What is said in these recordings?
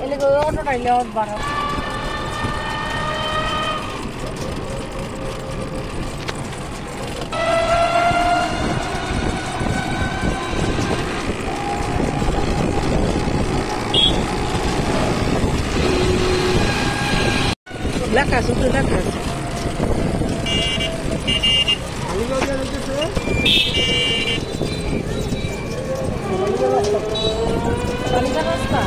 এলাকা অটোটাই লেওয়ার বাড়া লেখা আছে তো লেখা আছে রাস্তা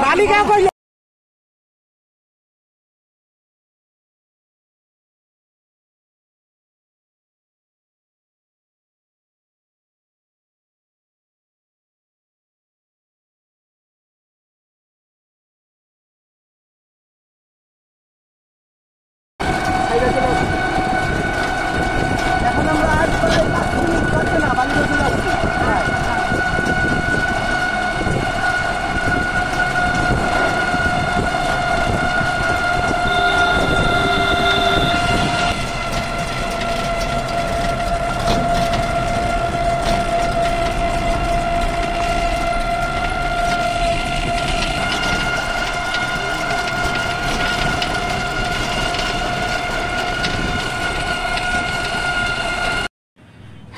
বালিকা কইল এখন আমরা আজ করতে না বালিকা যাচ্ছি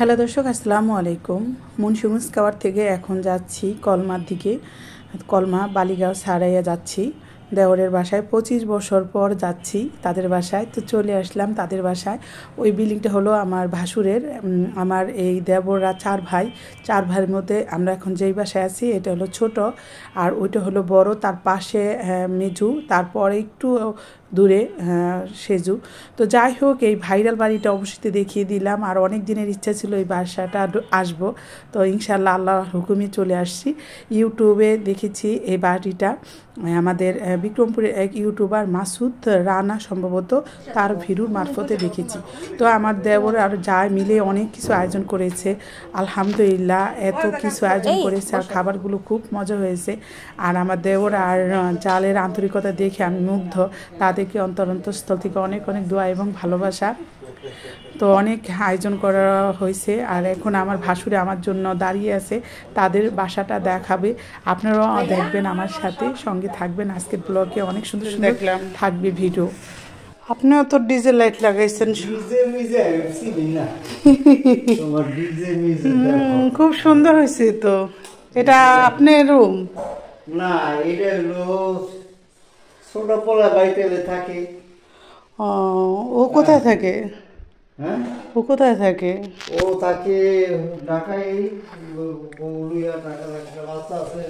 হ্যালো দর্শক, আসসালামু আলাইকুম। মুন্সিগঞ্জ কাওয়ার থেকে এখন যাচ্ছি কলমার দিকে। কলমা বালিগাঁও সারাইয়া যাচ্ছি দেওরের বাসায়। 25 বছর পর যাচ্ছি তাদের বাসায়। তো চলে আসলাম তাদের বাসায়। ওই বিল্ডিংটা হলো আমার ভাসুরের। আমার এই দেবররা 4 ভাই। 4 ভাইয়ের মধ্যে আমরা এখন যেই বাসায় আছি এটা হলো ছোট, আর ওইটা হলো বড়। তার পাশে মেজু, তারপরে একটু দূরে সেজু। তো যাই হোক, এই ভাইরাল বাড়িটা অবশ্যই দেখিয়ে দিলাম। আর অনেক দিনের ইচ্ছা ছিল এই বাসাটা আসবো, তো ইনশাল্লাহ আল্লাহর হুকুমে চলে আসছি। ইউটিউবে দেখেছি এই বাড়িটা, আমাদের বিক্রমপুরের এক ইউটিউবার মাসুদ রানা সম্ভবত তার ভিডিওর মারফতে দেখেছি। তো আমার দেবর আর যা মিলে অনেক কিছু আয়োজন করেছে, আলহামদুলিল্লাহ এত কিছু আয়োজন করেছে আর খাবারগুলো খুব মজা হয়েছে। আর আমার দেবর আর জালের আন্তরিকতা দেখে আমি মুগ্ধ। তাদেরকে অন্তরস্থল থেকে অনেক অনেক দোয়া এবং ভালোবাসা। তো অনেক আয়োজন করা হয়েছে, আর এখন আমার ভাসুরে আমার জন্য দাঁড়িয়ে আছে, তাদের বাসাটা দেখাবে। আপনারাও দেখবেন, আমার সাথে সঙ্গে থাকবেন। আজকের ব্লগে অনেক সুন্দর সুন্দর থাকবে ভিডিও। আপনিও তো ডিজে লাইট লাগাইছেন, খুব সুন্দর হয়েছে। তো এটা আপনার রুম না? এটা হলো ছোট পোলা বাড়িতে থাকে। ও কোথায় থাকে? হ্যাঁ, ও কোথায় থাকে? ও থাকে ঢাকায়। বাচ্চা আছে,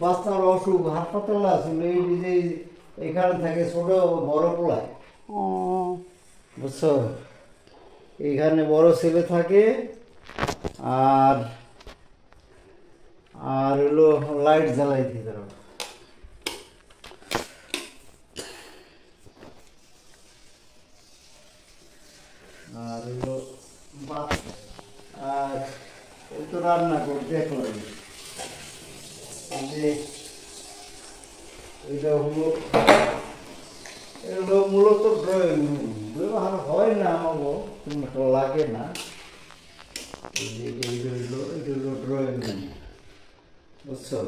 বাচ্চার অসুখ, হাসপাতাল আছে, এখানে থাকে ছোট বড় পোলায়। বুঝছো, এখানে বড় ছেলে থাকে। আর আর হলো লাইট জ্বালাই দিতে হবে। আর হলো আর ওই তো রান্না করতে দেখলাম যে এটা হলো মূলত ড্রয়িং রুম। ব্যবহার হয় না আমাকে, কিন্তু লাগে না। এইটা হলো ড্রয়িং রুম, বুঝছো?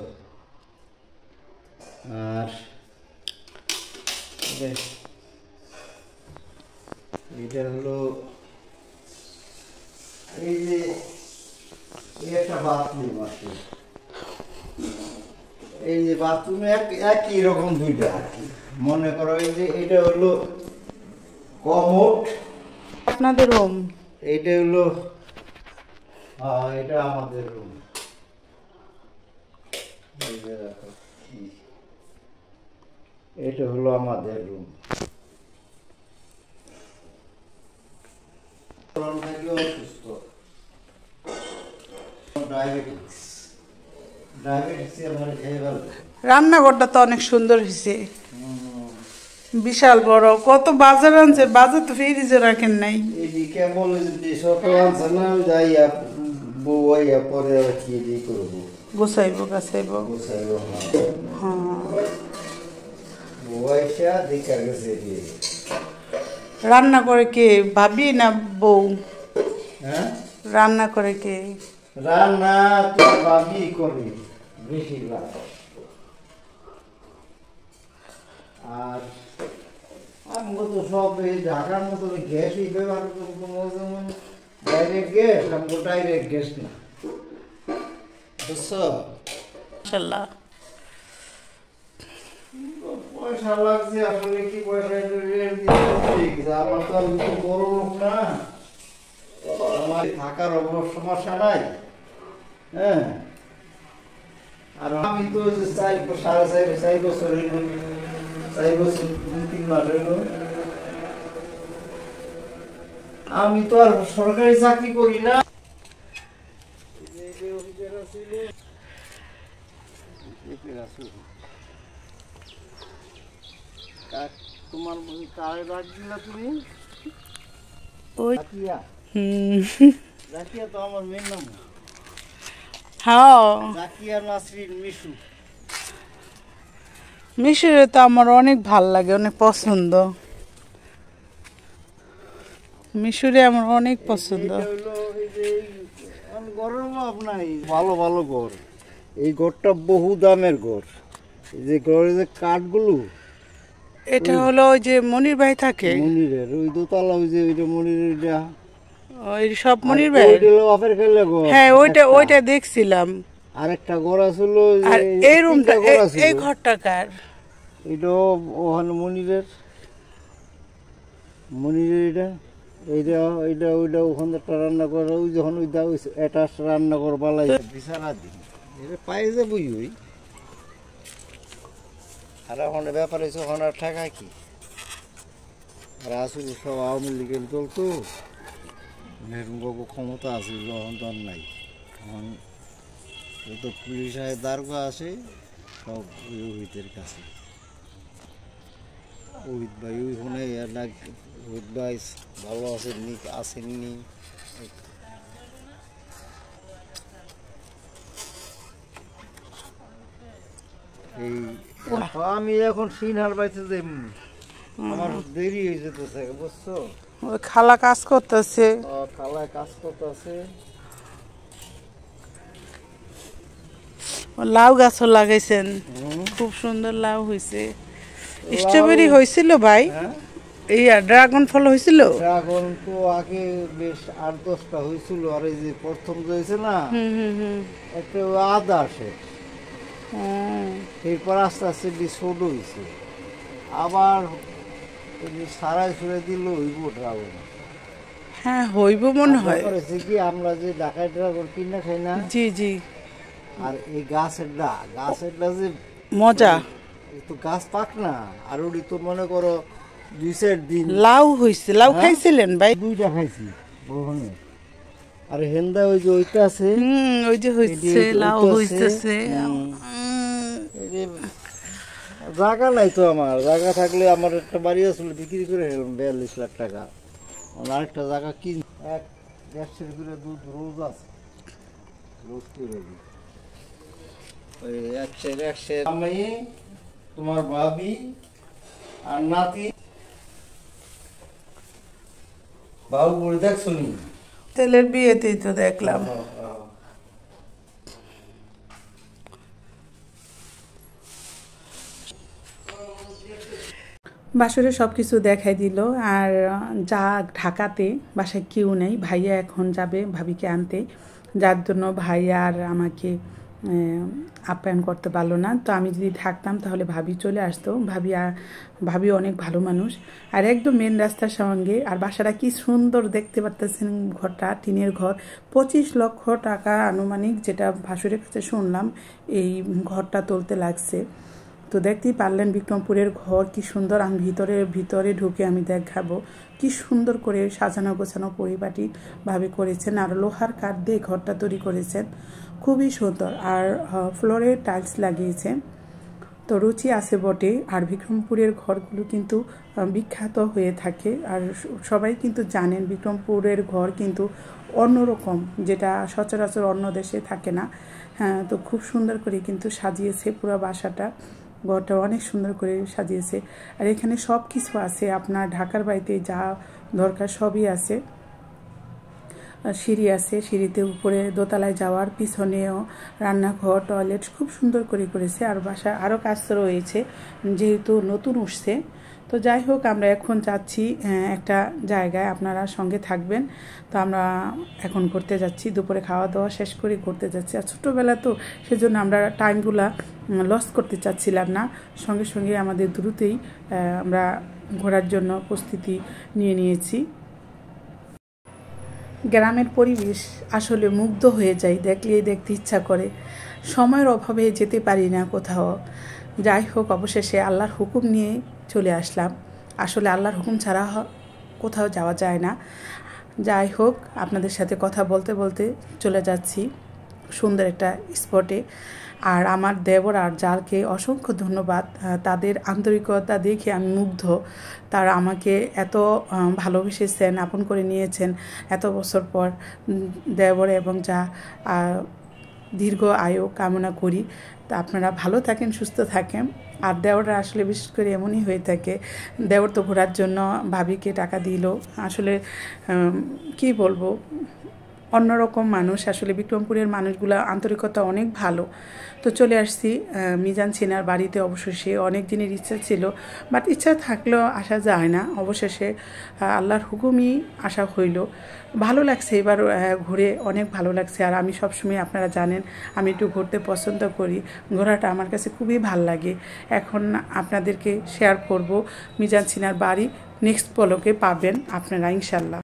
আর এটা হলো এই যে একটা বাথরুম আছে। এই যে বাথরুমে একই রকম দুইটা আর কি। মনে করো এই যে এটা হলো কমোড, আপনাদের রুম। এইটা হলো এটা আমাদের রুম। এটা হলো আমাদের রুম। অসুস্থ, ডায়াবেটিক্স আমার খেয়ে গেল। রান্নাঘরটা তো অনেক সুন্দর হয়েছে, বিশাল বড়। কত বাজার আনছে, বাজার তো ফ্রিজে রাখেন নাই। এদিকে বলে যদি সকাল আনছে না, যাইয়া বউ আইয়া পরে আর কি দিয়ে করবো, গোছাইবো গাছাইবো। গোছাইবো। হ্যাঁ, বউ আইসা দেখা গেছে দিয়ে। রান্না করে কে, ভাবি না বউ? হ্যাঁ, রান্না করে কে? রান্না তো ভাবি করি বেশিরভাগ। আর আমগো তো সব এই ঢাকার মতো গ্যাসই ব্যবহার করবো, যেমন ডাইরেক্ট গ্যাস, আমগো ডাইরেক্ট গ্যাস না, বুঝছো? মাশাআল্লাহ। পয়সা লাগছে আসলে, কি পয়সা আমার তো আর কিছু বড় লোক না, আমার থাকার সমস্যা নাই। হ্যাঁ, আর আমি তো সাড়ে 4.5 বছর হইল, 4 বছর 2-3 মাস হইল। আমি তো আর সরকারি চাকরি করি না। তোমার কারে রাখ দিলা তুমি? জাকিয়া তো আমার মেয়ের নাম। হ্যাঁ, জাকিয়া নাসরিন মিশু। মিশুরে তো আমার অনেক ভাল লাগে, অনেক পছন্দ। মিশুরে আমার অনেক পছন্দ। গড়ের অভাব নাই, ভালো ভালো গড়। এই গড়টা বহু দামের গড়। এই যে গড়ের যে কাঠগুলো, এটা হলো ওই যে মনির ভাই থাকে, মনিরের ওই দোতলা, ওই যে ওইটা মনিরের, এটা ওই সব মনির ভাই। বাপের খেলে গড়। হ্যাঁ, ওইটা দেখছিলাম। আরেকটা ঘর আছিল, আর এই রুমটা, এই ঘরটা কার? এটা ওখানে মনিরের এটা এইটা এইটা ওইটা ওখানে একটা রান্না করে, ওই যখন ওইটা এটা রান্না করে বালাই বিছানা দিন এটা পাই যাবই। ওই আর ওখানে ব্যাপার হয়েছে, ওখানে আর ঠেকায় কি? আর আসলে সব আওয়ামী লীগের দল তো, এরকম ক্ষমতা আছে, যখন তো আর নাই। এখন যত পুলিশ আয় দারগা আসে সব ওই ওহিতের কাছে। ওহিত ভাই ওইখানে ওহিত ভাই ভালো আসেননি, আসেননি। এই আমি এখন সিনহার বাড়িতে যাই, আমার দেরি হয়ে যেতেছে, বুঝছো? ওই খালা কাজ করতেছে। খালায় কাজ করতেছে। লাউ গাছও লাগাইছেন, খুব সুন্দর লাউ হয়েছে। স্ট্রবেরি হয়েছিল ভাই? এই ড্রাগন ফল হয়েছিল? ড্রাগন তো আগে বেশ 8-10টা হয়েছিল, আর এই যে প্রথম হয়েছে না, একটা আদা আসে, এরপর আস্তে আস্তে ছোট হয়েছে, আবার সারাই ছুড়ে দিল হইব ড্রাগন। হ্যাঁ, হইব মনে হয়। কি আমরা যে ঢাকায় ড্রাগন কিনে খাই না, জি জি, আর এই গাছেরটা যে মজা। তো গাছ পাক না, আর ওটি তো মনে করো 2-4 দিন। লাউ হয়েছে, লাউ খাইছিলেন ভাই? 2টা খাইছি ওখানে। আর হেন্দা ওই যে ওইটা আছে, ওই যে হইছে, লাউ হইতেছে। জায়গা নাই তো আমার, জায়গা থাকলে আমার একটা বাড়ি আসলে বিক্রি করে গেলাম 42 লাখ টাকা। আরেকটা জায়গা কিন, 1.5 করে দুধ রোজ আছে, রোজ করে দিই। ওই একশো আমি, তোমার ভাবি আর নাতি, বাবু করে দেখছো নি? ছেলের বিয়েতেই তো দেখলাম। বাসরে সব কিছু দেখাই দিল। আর যা ঢাকাতে বাসায় কেউ নেই, ভাইয়া এখন যাবে ভাবিকে আনতে, যার জন্য ভাইয়া আর আমাকে আপ্যায়ন করতে পারলো না। তো আমি যদি থাকতাম তাহলে ভাবি চলে আসতো। ভাবি অনেক ভালো মানুষ, আর একদম মেন রাস্তার সঙ্গে। আর বাসাটা কি সুন্দর দেখতে পারতেছেন, ঘরটা টিনের ঘর, 25 লক্ষ টাকা আনুমানিক, যেটা ভাসুরের কাছে শুনলাম এই ঘরটা তুলতে লাগছে। তো দেখতেই পারলেন বিক্রমপুরের ঘর কি সুন্দর। আমি ভিতরে ঢুকে আমি দেখাবো কি সুন্দর করে সাজানো গোছানো পরিপাটি ভাবে করেছেন। আর লোহার কাঠ দিয়ে ঘরটা তৈরি করেছেন, খুবই সুন্দর। আর ফ্লোরে টাইলস লাগিয়েছে। তো রুচি আছে বটে। আর বিক্রমপুরের ঘরগুলো কিন্তু বিখ্যাত হয়ে থাকে। আর সবাই কিন্তু জানেন বিক্রমপুরের ঘর কিন্তু অন্যরকম, যেটা সচরাচর অন্য দেশে থাকে না। হ্যাঁ, তো খুব সুন্দর করে কিন্তু সাজিয়েছে পুরো বাসাটা। ঘরটা অনেক সুন্দর করে সাজিয়েছে। আর এখানে সব কিছু আছে, আপনার ঢাকার বাড়িতে যা দরকার সবই আছে। সিঁড়ি আছে, সিঁড়িতে উপরে দোতলায় যাওয়ার, পিছনেও রান্নাঘর, টয়লেট খুব সুন্দর করে করেছে। আর বাসা আরও কাজ রয়েছে যেহেতু নতুন উঠছে। তো যাই হোক, আমরা এখন যাচ্ছি একটা জায়গায়, আপনারা সঙ্গে থাকবেন। তো আমরা এখন ঘুরতে যাচ্ছি, দুপুরে খাওয়া দাওয়া শেষ করে ঘুরতে যাচ্ছি। আর ছোটোবেলা তো সেজন্য আমরা টাইমগুলা লস করতে চাচ্ছিলাম না। সঙ্গে সঙ্গে আমাদের দ্রুতই আমরা ঘোরার জন্য প্রস্তুতি নিয়েছি। গ্রামের পরিবেশ আসলে মুগ্ধ হয়ে যায়, দেখলেই দেখতে ইচ্ছা করে। সময়ের অভাবে যেতে পারি না কোথাও। যাই হোক, অবশেষে আল্লাহর হুকুম নিয়ে চলে আসলাম। আসলে আল্লাহর হুকুম ছাড়া কোথাও যাওয়া যায় না। যাই হোক, আপনাদের সাথে কথা বলতে বলতে চলে যাচ্ছি সুন্দর একটা স্পটে। আর আমার দেবর আর জালকে অসংখ্য ধন্যবাদ। তাদের আন্তরিকতা দেখে আমি মুগ্ধ। তারা আমাকে এত ভালোবেসেছেন, আপন করে নিয়েছেন এত বছর পর। দেবর এবং যা দীর্ঘ আয়ু কামনা করি। তা আপনারা ভালো থাকেন, সুস্থ থাকেন। আর দেওররা আসলে বিশেষ করে এমনই হয়ে থাকে। দেওর তো ঘোরার জন্য ভাবিকে টাকা দিল। আসলে কি বলবো, অন্যরকম মানুষ। আসলে বিক্রমপুরের মানুষগুলো আন্তরিকতা অনেক ভালো। তো চলে আসছি মিজান সিনার বাড়িতে। অবশেষে অনেক দিনের ইচ্ছা ছিল, বাট ইচ্ছা থাকলেও আসা যায় না। অবশেষে আল্লাহর হুকুমই আসা হইল। ভালো লাগছে এবার ঘুরে, অনেক ভালো লাগছে। আর আমি সবসময়, আপনারা জানেন, আমি একটু ঘুরতে পছন্দ করি। ঘোরাটা আমার কাছে খুবই ভাল লাগে। এখন আপনাদেরকে শেয়ার করব মিজান সিনার বাড়ি। নেক্সট ব্লগে পাবেন আপনারা ইনশাল্লাহ।